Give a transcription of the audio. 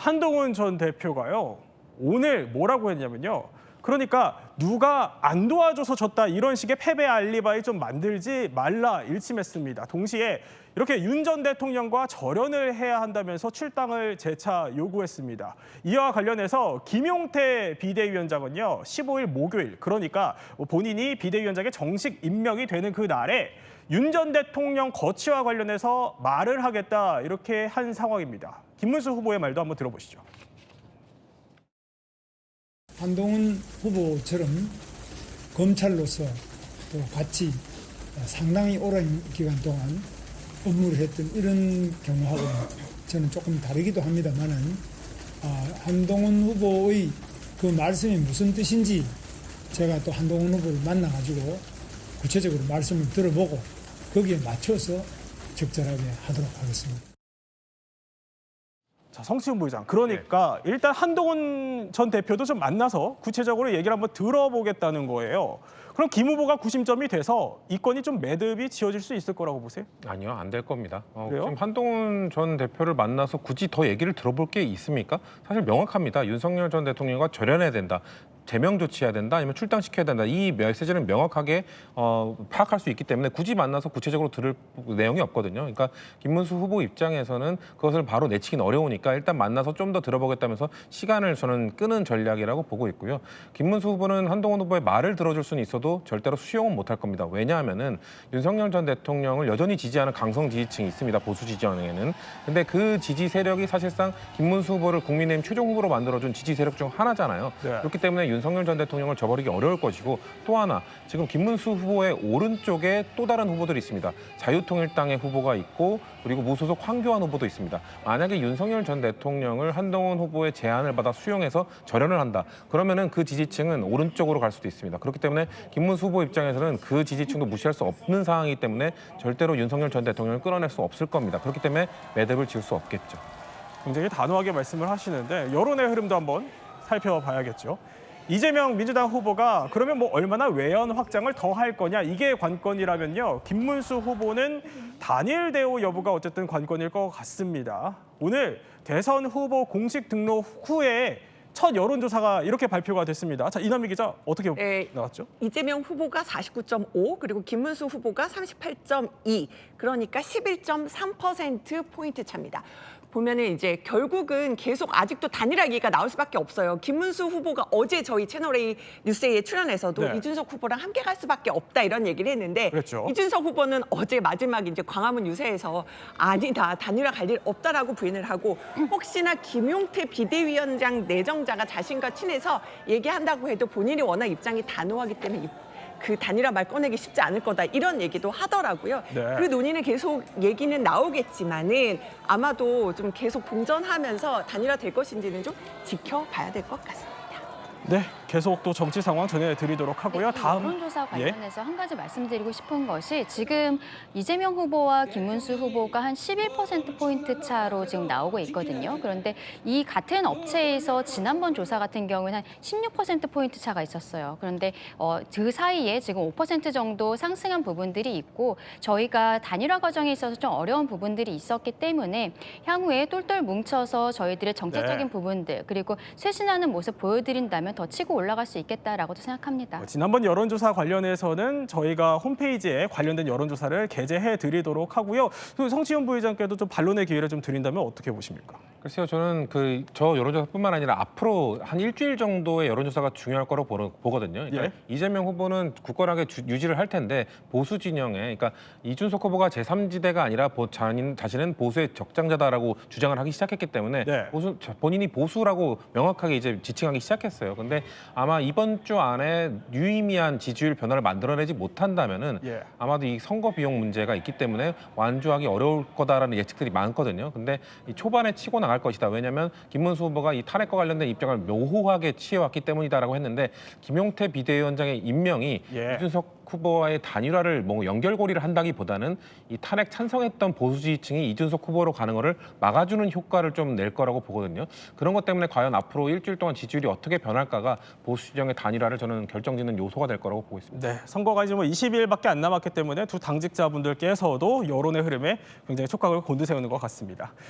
한동훈 전 대표가요, 오늘 뭐라고 했냐면요. 그러니까 누가 안 도와줘서 졌다 이런 식의 패배 알리바이 좀 만들지 말라 일침했습니다. 동시에 이렇게 윤 전 대통령과 절연을 해야 한다면서 출당을 재차 요구했습니다. 이와 관련해서 김용태 비대위원장은요, 15일 목요일, 그러니까 본인이 비대위원장에 정식 임명이 되는 그 날에 윤 전 대통령 거취와 관련해서 말을 하겠다 이렇게 한 상황입니다. 김문수 후보의 말도 한번 들어보시죠. 한동훈 후보처럼 검찰로서 또 같이 상당히 오랜 기간 동안 업무를 했던 이런 경우하고는 저는 조금 다르기도 합니다만은 한동훈 후보의 그 말씀이 무슨 뜻인지 제가 또 한동훈 후보를 만나가지고 구체적으로 말씀을 들어보고 거기에 맞춰서 적절하게 하도록 하겠습니다. 자, 성시훈 부의장. 그러니까 일단 한동훈 전 대표도 좀 만나서 구체적으로 얘기를 한번 들어보겠다는 거예요. 그럼 김 후보가 구심점이 돼서 이 건이 좀 매듭이 지어질 수 있을 거라고 보세요? 아니요, 안 될 겁니다. 그래요? 지금 한동훈 전 대표를 만나서 굳이 더 얘기를 들어볼 게 있습니까? 사실 명확합니다. 윤석열 전 대통령과 절연해야 된다. 제명 조치해야 된다, 아니면 출당시켜야 된다. 이 메시지는 명확하게 파악할 수 있기 때문에 굳이 만나서 구체적으로 들을 내용이 없거든요. 그러니까 김문수 후보 입장에서는 그것을 바로 내치긴 어려우니까 일단 만나서 좀 더 들어보겠다면서 시간을 저는 끄는 전략이라고 보고 있고요. 김문수 후보는 한동훈 후보의 말을 들어줄 수는 있어도 절대로 수용은 못할 겁니다. 왜냐하면은 윤석열 전 대통령을 여전히 지지하는 강성 지지층이 있습니다. 보수 지지층에는. 근데 그 지지 세력이 사실상 김문수 후보를 국민의힘 최종 후보로 만들어준 지지 세력 중 하나잖아요. 네. 그렇기 때문에 윤석열 전 대통령을 저버리기 어려울 것이고, 또 하나 지금 김문수 후보의 오른쪽에 또 다른 후보들이 있습니다. 자유통일당의 후보가 있고 그리고 무소속 황교안 후보도 있습니다. 만약에 윤석열 전 대통령을 한동훈 후보의 제안을 받아 수용해서 절연을 한다. 그러면은 그 지지층은 오른쪽으로 갈 수도 있습니다. 그렇기 때문에 김문수 후보 입장에서는 그 지지층도 무시할 수 없는 상황이기 때문에 절대로 윤석열 전 대통령을 끌어낼 수 없을 겁니다. 그렇기 때문에 매듭을 지을 수 없겠죠. 굉장히 단호하게 말씀을 하시는데 여론의 흐름도 한번 살펴봐야겠죠. 이재명 민주당 후보가 그러면 뭐 얼마나 외연 확장을 더 할 거냐, 이게 관건이라면요, 김문수 후보는 단일 대우 여부가 어쨌든 관건일 것 같습니다. 오늘 대선 후보 공식 등록 후에 첫 여론조사가 이렇게 발표가 됐습니다. 자, 이남희 기자, 어떻게 나왔죠? 이재명 후보가 49.5, 그리고 김문수 후보가 38.2, 그러니까 11.3%포인트 차입니다. 보면은 이제 결국은 계속 아직도 단일화 얘기가 나올 수밖에 없어요. 김문수 후보가 어제 저희 채널A 뉴스에 출연해서도 네. 이준석 후보랑 함께 갈 수밖에 없다 이런 얘기를 했는데, 그렇죠. 이준석 후보는 어제 마지막 이제 광화문 유세에서 아니다, 단일화 갈 일 없다라고 부인을 하고, 혹시나 김용태 비대위원장 내정자가 자신과 친해서 얘기한다고 해도 본인이 워낙 입장이 단호하기 때문에 그 단일화 말 꺼내기 쉽지 않을 거다 이런 얘기도 하더라고요. 네. 그 논의는 계속 얘기는 나오겠지만은 아마도 좀 계속 공전하면서 단일화 될 것인지는 좀 지켜봐야 될 것 같습니다. 네, 계속 또 정치 상황 전해드리도록 하고요. 네, 다음 여론조사 관련해서 한 가지 말씀드리고 싶은 것이, 지금 이재명 후보와 김문수 후보가 한 11%포인트 차로 지금 나오고 있거든요. 그런데 이 같은 업체에서 지난번 조사 같은 경우는 한 16%포인트 차가 있었어요. 그런데 그 사이에 지금 5% 정도 상승한 부분들이 있고, 저희가 단일화 과정에 있어서 좀 어려운 부분들이 있었기 때문에 향후에 똘똘 뭉쳐서 저희들의 정책적인 네. 부분들, 그리고 쇄신하는 모습 보여드린다면 더 치고 올라갈 수 있겠다라고도 생각합니다. 지난번 여론조사 관련해서는 저희가 홈페이지에 관련된 여론조사를 게재해 드리도록 하고요. 성시훈 부의장께도 좀 반론의 기회를 좀 드린다면 어떻게 보십니까? 글쎄요, 저는 저 여론조사뿐만 아니라 앞으로 한 일주일 정도의 여론조사가 중요할 거로 보거든요. 그러니까 예. 이재명 후보는 굳건하게 유지를 할 텐데, 보수 진영에, 그러니까 이준석 후보가 제3지대가 아니라 자신은 보수의 적장자다라고 주장을 하기 시작했기 때문에 네. 본인이 보수라고 명확하게 이제 지칭하기 시작했어요. 근데 아마 이번 주 안에 유의미한 지지율 변화를 만들어내지 못한다면은 아마도 이 선거 비용 문제가 있기 때문에 완주하기 어려울 거다라는 예측들이 많거든요. 근데 이 초반에 치고 나갈 것이다. 왜냐하면 김문수 후보가 이 탄핵과 관련된 입장을 묘호하게 취해왔기 때문이다라고 했는데, 김용태 비대위원장의 임명이 이준석 후보와의 단일화를 뭐 연결고리를 한다기보다는 이 탄핵 찬성했던 보수 지지층이 이준석 후보로 가는 거를 막아주는 효과를 좀 낼 거라고 보거든요. 그런 것 때문에 과연 앞으로 일주일 동안 지지율이 어떻게 변할까가 보수 진영의 단일화를 저는 결정짓는 요소가 될 거라고 보고 있습니다. 네, 선거가 이제 뭐 20일밖에 안 남았기 때문에 두 당직자분들께서도 여론의 흐름에 굉장히 촉각을 곤두세우는 것 같습니다.